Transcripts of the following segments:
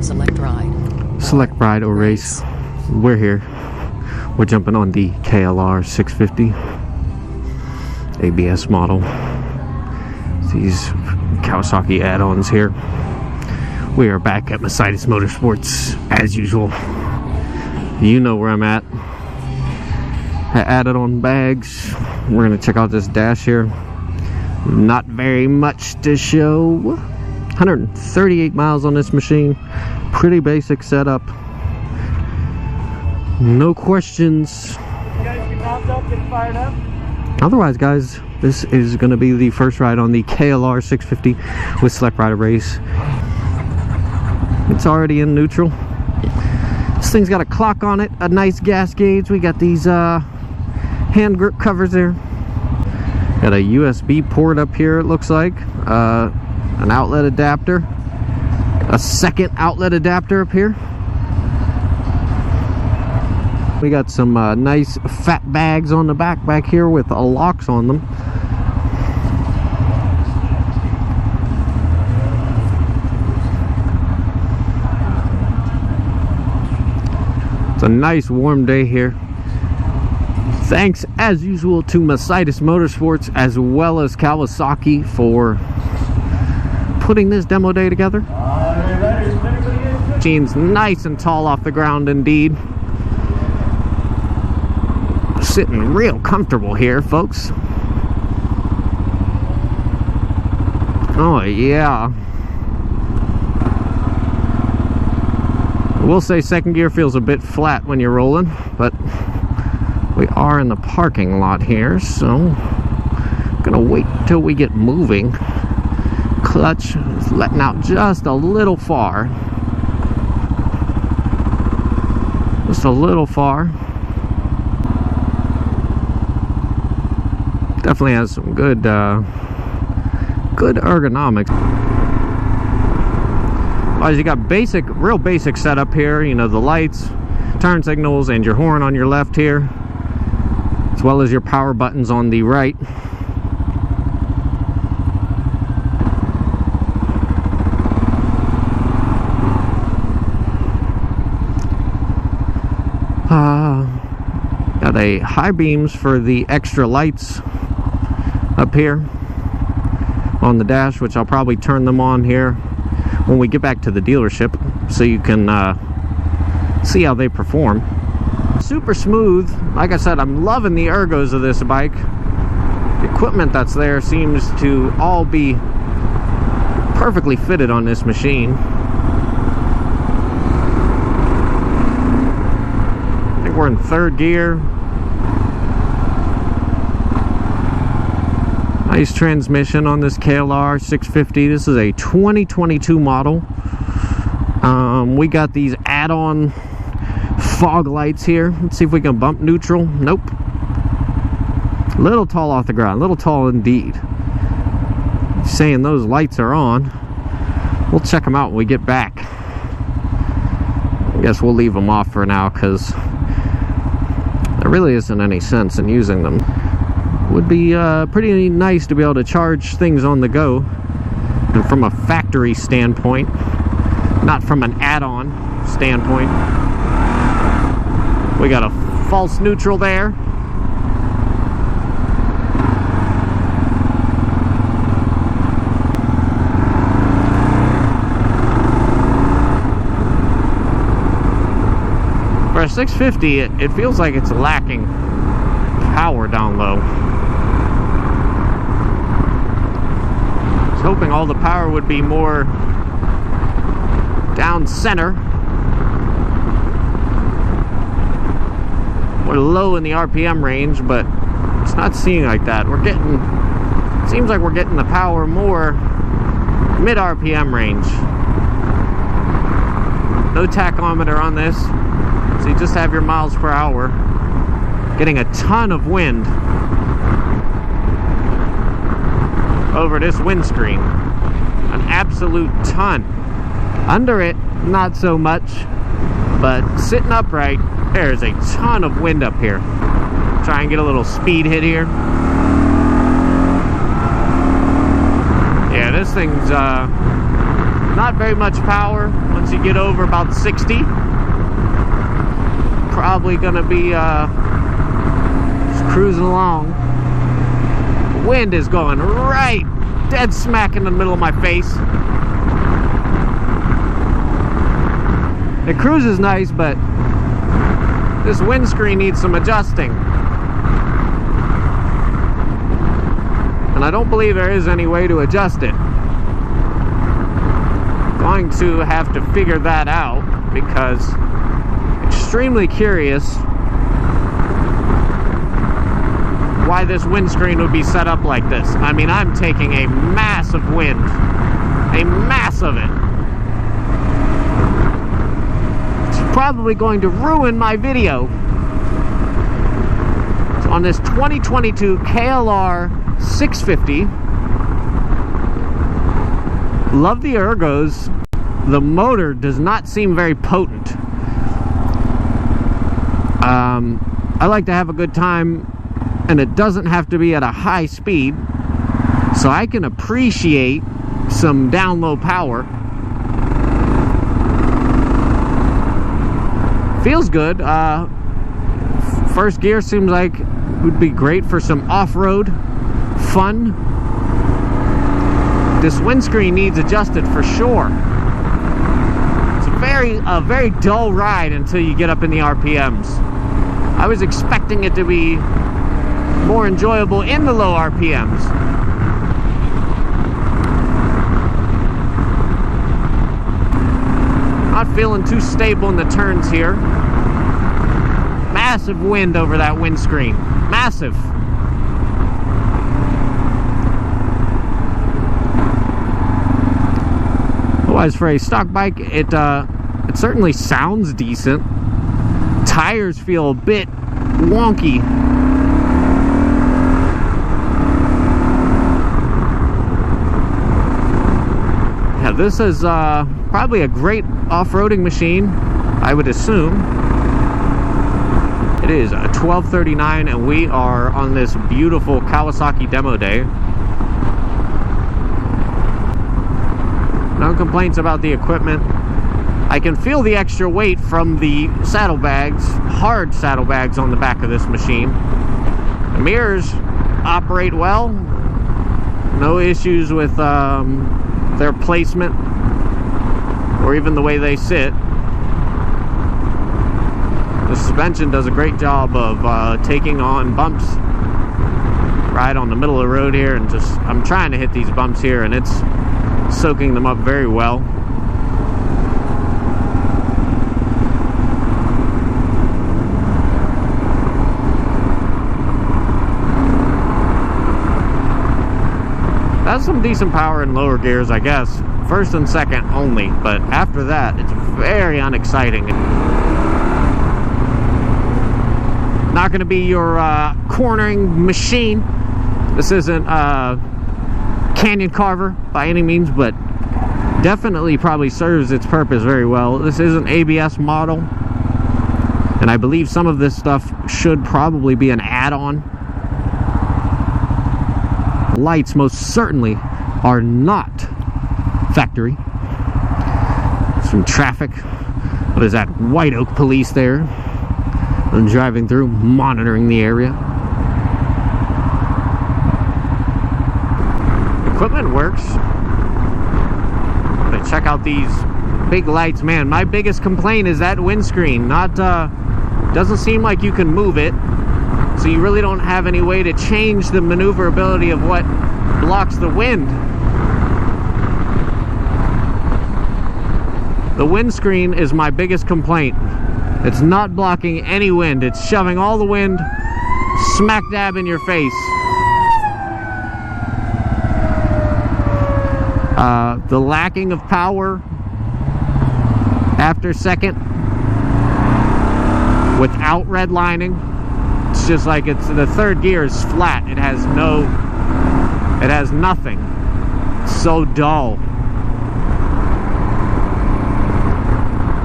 Selectrideorrace. We're here. We're jumping on the KLR 650 ABS model. These Kawasaki add-ons here. We are back at Mosites Motorsports as usual. You know where I'm at. I added on bags. We're gonna check out this dash here. Not very much to show. 138 miles on this machine. Pretty basic setup. No questions. You guys get popped up, get fired up. Otherwise, guys, this is going to be the first ride on the KLR 650 with Selectrideorrace. It's already in neutral. This thing's got a clock on it, a nice gas gauge. We got these hand grip covers there. Got a USB port up here, it looks like. An outlet adapter. A second outlet adapter up here. We got some nice fat bags on the back here with locks on them. It's a nice warm day here. Thanks as usual to Mosites Motorsports as well as Kawasaki for putting this demo day together. Machine's nice and tall off the ground indeed. Sitting real comfortable here, folks. Oh yeah. I will say second gear feels a bit flat when you're rolling, but we are in the parking lot here, so I'm gonna wait till we get moving. Clutch is letting out just a little far. Just a little far. Definitely has some good good ergonomics. As you got real basic setup here, you know, the lights, turn signals, and your horn on your left here, as well as your power buttons on the right. Got a high beams for the extra lights up here on the dash, which I'll probably turn them on here when we get back to the dealership so you can see how they perform. Super smooth. Like I said, I'm loving the ergos of this bike. The equipment that's there seems to all be perfectly fitted on this machine. I think we're in third gear. Nice transmission on this KLR 650. This is a 2022 model. We got these add-on fog lights here. Let's see if we can bump neutral. Nope. A little tall off the ground. A little tall indeed. Saying those lights are on. We'll check them out when we get back. I guess we'll leave them off for now because there really isn't any sense in using them. Would be pretty nice to be able to charge things on the go, and from a factory standpoint, not from an add-on standpoint. We got a false neutral there. For a 650, it feels like it's lacking power down low. Hoping all the power would be more down center. We're low in the RPM range, but it's not seeming like that. Seems like we're getting the power more mid RPM range. No tachometer on this, so you just have your miles per hour. Getting a ton of wind over this windscreen. An absolute ton. Under it, not so much, but sitting upright, there's a ton of wind up here. Try and get a little speed hit here. Yeah, this thing's Not very much power once you get over about 60. Probably gonna be just cruising along. The wind is going right dead smack in the middle of my face. The cruise is nice, but this windscreen needs some adjusting. And I don't believe there is any way to adjust it. Going to have to figure that out because I'm extremely curious why this windscreen would be set up like this. I mean, I'm taking a massive wind, a mass of it. It's probably going to ruin my video. So on this 2022 KLR 650, love the ergos. The motor does not seem very potent. I like to have a good time, and it doesn't have to be at a high speed, so I can appreciate some down low power. Feels good. First gear seems like would be great for some off-road fun. This windscreen needs adjusted for sure. It's a very dull ride until you get up in the RPMs. I was expecting it to be more enjoyable in the low RPMs. Not feeling too stable in the turns here. Massive wind over that windscreen. Massive. Otherwise, for a stock bike, it certainly sounds decent. Tires feel a bit wonky. Yeah, this is probably a great off-roading machine, I would assume. It is 12:39 and we are on this beautiful Kawasaki demo day. No complaints about the equipment. I can feel the extra weight from the saddlebags, hard saddlebags on the back of this machine. The mirrors operate well. No issues with their placement or even the way they sit. The suspension does a great job of taking on bumps right on the middle of the road here, and just I'm trying to hit these bumps here and it's soaking them up very well. That's some decent power in lower gears, I guess. First and second only, but after that, it's very unexciting. Not going to be your cornering machine. This isn't Canyon Carver by any means, but definitely probably serves its purpose very well. This is an ABS model, and I believe some of this stuff should probably be an add-on. Lights most certainly are not factory. Some traffic. What is that? White Oak police there. I'm driving through, monitoring the area. Equipment works. But check out these big lights, man. My biggest complaint is that windscreen. Doesn't seem like you can move it. So you really don't have any way to change the maneuverability of what blocks the wind. The windscreen is my biggest complaint. It's not blocking any wind. It's shoving all the wind smack dab in your face. The lacking of power after second without redlining. It's just like the third gear is flat. It has nothing. It's so dull.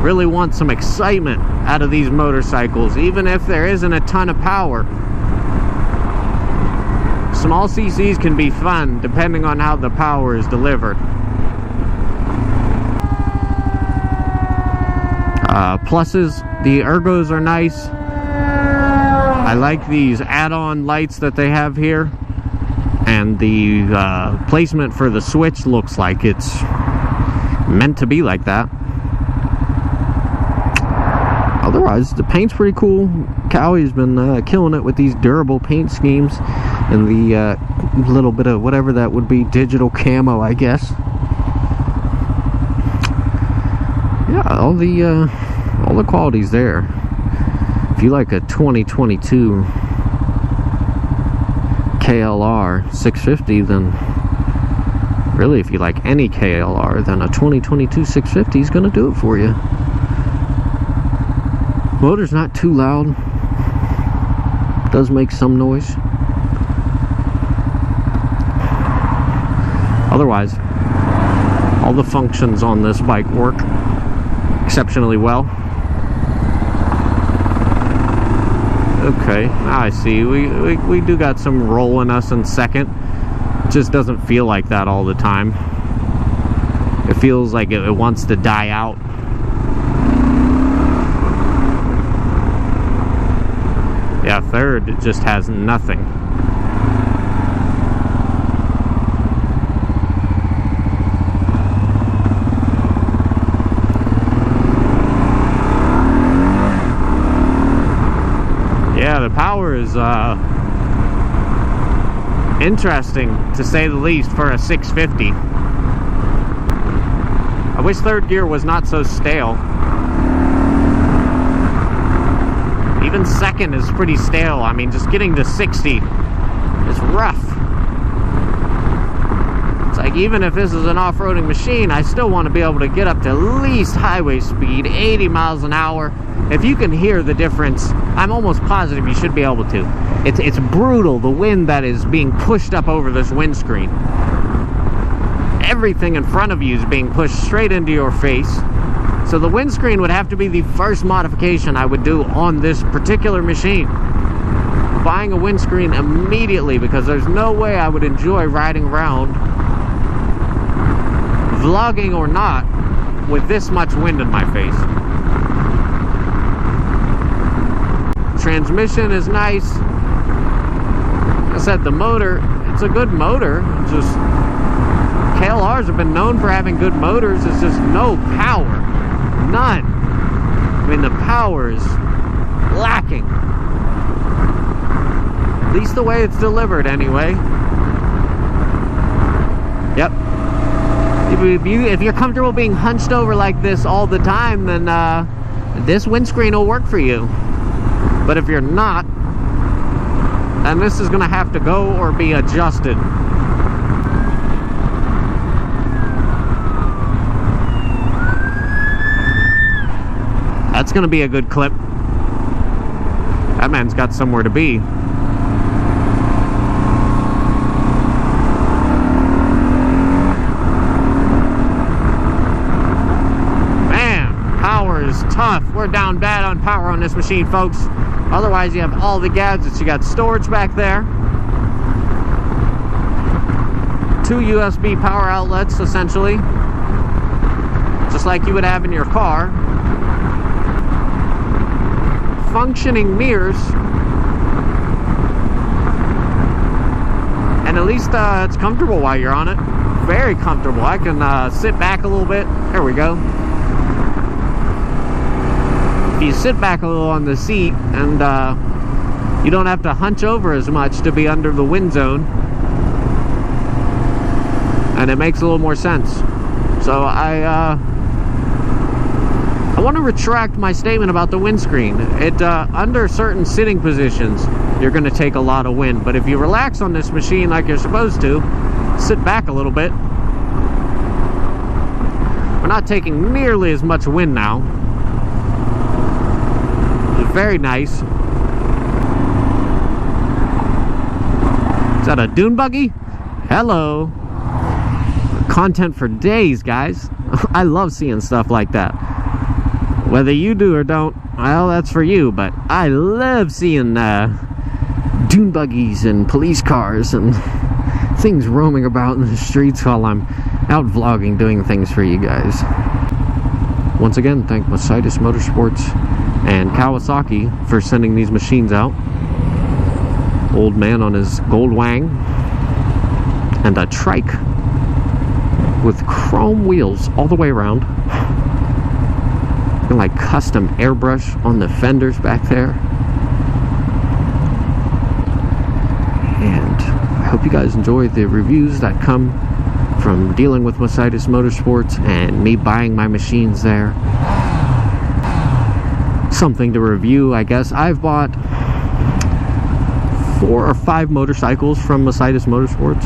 Really want some excitement out of these motorcycles, even if there isn't a ton of power. Small CCs can be fun depending on how the power is delivered. Pluses, the ergos are nice. I like these add-on lights that they have here. And the placement for the switch looks like it's meant to be like that. Otherwise, the paint's pretty cool. Cowie's been killing it with these durable paint schemes and the little bit of whatever that would be, digital camo, I guess. Yeah, all the quality's there. If you like a 2022 KLR 650, then really, if you like any KLR, then a 2022 650 is going to do it for you. Motor's not too loud. Does make some noise. Otherwise, all the functions on this bike work exceptionally well. Okay, I see. We do got some roll in us in second. It just doesn't feel like that all the time. It feels like it wants to die out. Yeah, third, it just has nothing. Yeah, the power is interesting, to say the least, for a 650. I wish third gear was not so stale. Even second is pretty stale. I mean, just getting to 60 is rough. It's like, even if this is an off-roading machine, I still want to be able to get up to at least highway speed, 80 miles an hour. If you can hear the difference, I'm almost positive you should be able to. It's brutal, the wind that is being pushed up over this windscreen. Everything in front of you is being pushed straight into your face. So the windscreen would have to be the first modification I would do on this particular machine. Buying a windscreen immediately, because there's no way I would enjoy riding around, vlogging or not, with this much wind in my face. Transmission is nice. Like I said, the motor, it's a good motor. It's just, KLRs have been known for having good motors. It's just no power. None. I mean, the power is lacking. At least the way it's delivered, anyway. Yep. If you're comfortable being hunched over like this all the time, then this windscreen will work for you. But if you're not, then this is going to have to go or be adjusted. That's going to be a good clip. That man's got somewhere to be. Man, power is tough. We're down bad on power on this machine, folks. Otherwise, you have all the gadgets. You got storage back there. 2 USB power outlets, essentially. Just like you would have in your car. Functioning mirrors. And at least it's comfortable while you're on it. Very comfortable. I can sit back a little bit. There we go. You sit back a little on the seat, and you don't have to hunch over as much to be under the wind zone, and it makes a little more sense. So I want to retract my statement about the windscreen. It under certain sitting positions, you're going to take a lot of wind, but if you relax on this machine like you're supposed to, sit back a little bit, we're not taking nearly as much wind now. Very nice. Is that a dune buggy? Hello. Content for days, guys. I love seeing stuff like that. Whether you do or don't, well, that's for you, but I love seeing dune buggies and police cars and things roaming about in the streets while I'm out vlogging, doing things for you guys. once again, thank Mosites Motorsports and Kawasaki for sending these machines out. Old man on his gold wang and a trike with chrome wheels all the way around, and like custom airbrush on the fenders back there. And I hope you guys enjoy the reviews that come from dealing with Mosites Motorsports and me buying my machines there. Something to review, I guess. I've bought 4 or 5 motorcycles from Mosites Motorsports.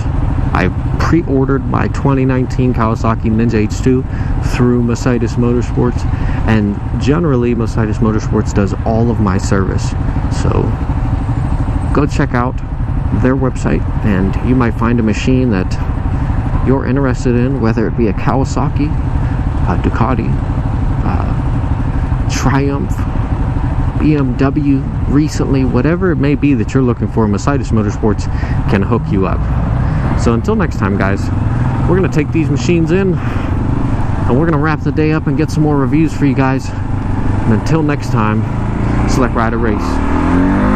I pre-ordered my 2019 Kawasaki Ninja H2 through Mosites Motorsports, and generally Mosites Motorsports does all of my service. So go check out their website and you might find a machine that you're interested in, whether it be a Kawasaki, a Ducati, Triumph, BMW recently, whatever it may be that you're looking for, Mosites Motorsports can hook you up. So until next time, guys, we're going to take these machines in and we're going to wrap the day up and get some more reviews for you guys. And until next time, select ride or race.